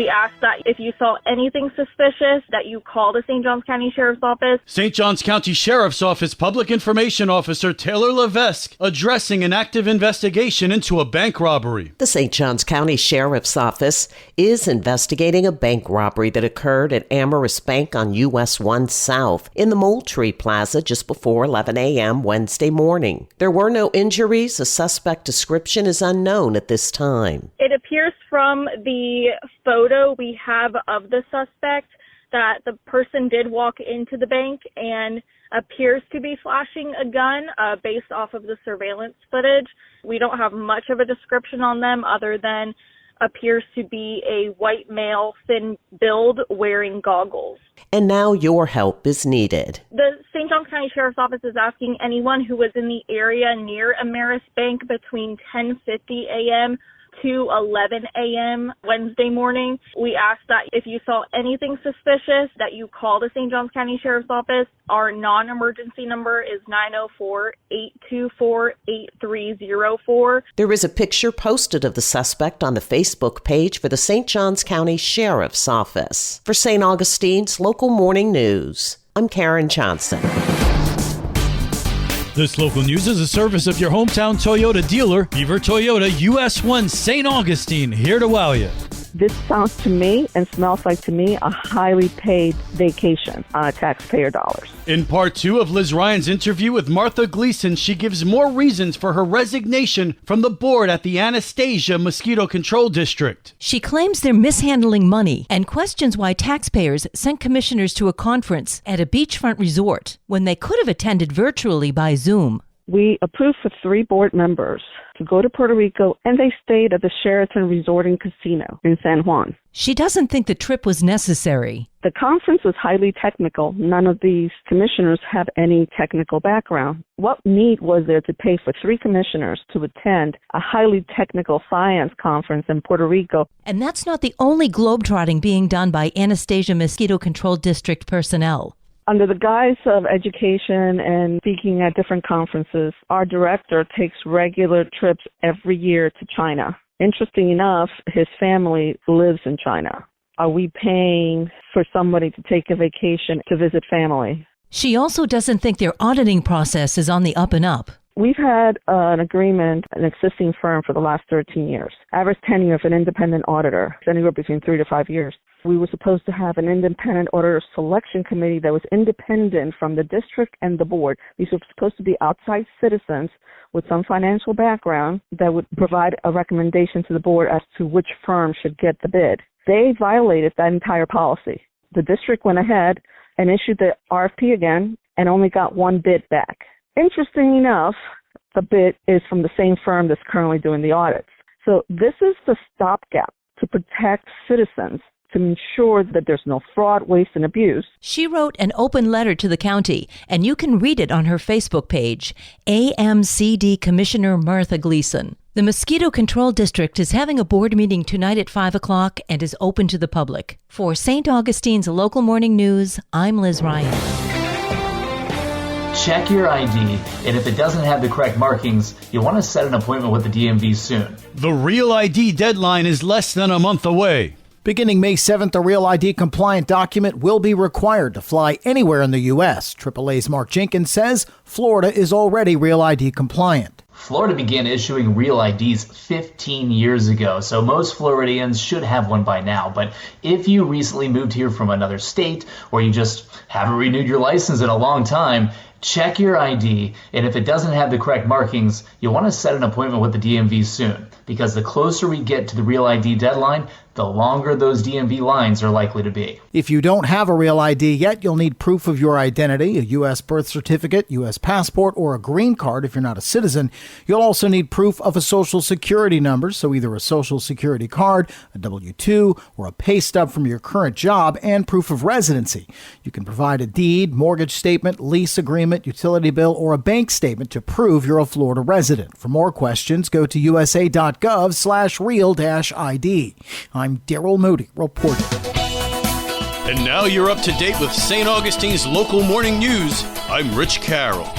We ask that if you saw anything suspicious, that you call the St. Johns County Sheriff's Office. St. Johns County Sheriff's Office Public Information Officer Taylor Levesque addressing an active investigation into a bank robbery. The St. Johns County Sheriff's Office is investigating a bank robbery that occurred at Amherst Bank on US 1 South in the Moultrie Plaza just before 11 a.m. Wednesday morning. There were no injuries. A suspect description is unknown at this time. It appears from the photo we have of the suspect that the person did walk into the bank and appears to be flashing a gun based off of the surveillance footage. We don't have much of a description on them other than appears to be a white male, thin build, wearing goggles. And now your help is needed. The St. Johns County Sheriff's Office is asking anyone who was in the area near Amherst Bank between 10:50 a.m. to 11 a.m. Wednesday morning. We ask that if you saw anything suspicious, that you call the St. Johns County Sheriff's Office. Our non-emergency number is 904-824-8304. There is a picture posted of the suspect on the Facebook page for the St. Johns County Sheriff's Office. For St. Augustine's Local Morning News, I'm Karen Johnson. This local news is a service of your hometown Toyota dealer, Beaver Toyota, US 1 St. Augustine, here to wow you. This sounds to me and smells like to me a highly paid vacation on taxpayer dollars. In part 2 of Liz Ryan's interview with Martha Gleason, she gives more reasons for her resignation from the board at the Anastasia Mosquito Control District. She claims they're mishandling money and questions why taxpayers sent commissioners to a conference at a beachfront resort when they could have attended virtually by Zoom. We approved for 3 board members to go to Puerto Rico, and they stayed at the Sheraton Resort and Casino in San Juan. She doesn't think the trip was necessary. The conference was highly technical. None of these commissioners have any technical background. What need was there to pay for 3 commissioners to attend a highly technical science conference in Puerto Rico? And that's not the only globetrotting being done by Anastasia Mosquito Control District personnel. Under the guise of education and speaking at different conferences, our director takes regular trips every year to China. Interesting enough, his family lives in China. Are we paying for somebody to take a vacation to visit family? She also doesn't think their auditing process is on the up and up. We've had an agreement, an existing firm for the last 13 years. Average tenure of an independent auditor is anywhere between 3 to 5 years. We were supposed to have an independent auditor selection committee that was independent from the district and the board. These were supposed to be outside citizens with some financial background that would provide a recommendation to the board as to which firm should get the bid. They violated that entire policy. The district went ahead and issued the RFP again and only got 1 bid back. Interesting enough, the bid is from the same firm that's currently doing the audits. So this is the stopgap to protect citizens, to ensure that there's no fraud, waste, and abuse. She wrote an open letter to the county, and you can read it on her Facebook page, AMCD Commissioner Martha Gleason. The Mosquito Control District is having a board meeting tonight at 5 o'clock and is open to the public. For St. Augustine's Local Morning News, I'm Liz Ryan. Check your ID, and if it doesn't have the correct markings, you'll want to set an appointment with the DMV soon. The Real ID deadline is less than a month away. Beginning May 7th, a Real ID compliant document will be required to fly anywhere in the U.S. AAA's Mark Jenkins says Florida is already Real ID compliant. Florida began issuing Real IDs 15 years ago, so most Floridians should have one by now. But if you recently moved here from another state, or you just haven't renewed your license in a long time, check your ID, and if it doesn't have the correct markings, you'll want to set an appointment with the DMV soon, because the closer we get to the Real ID deadline, the longer those DMV lines are likely to be. If you don't have a Real ID yet, you'll need proof of your identity, a U.S. birth certificate, U.S. passport, or a green card if you're not a citizen. You'll also need proof of a Social Security number, so either a Social Security card, a W-2, or a pay stub from your current job, and proof of residency. You can provide a deed, mortgage statement, lease agreement, utility bill, or a bank statement to prove you're a Florida resident. For more questions, go to usa.gov/real-ID. I'm Daryl Moody reporting. And now you're up to date with St. Augustine's Local Morning News. I'm Rich Carroll.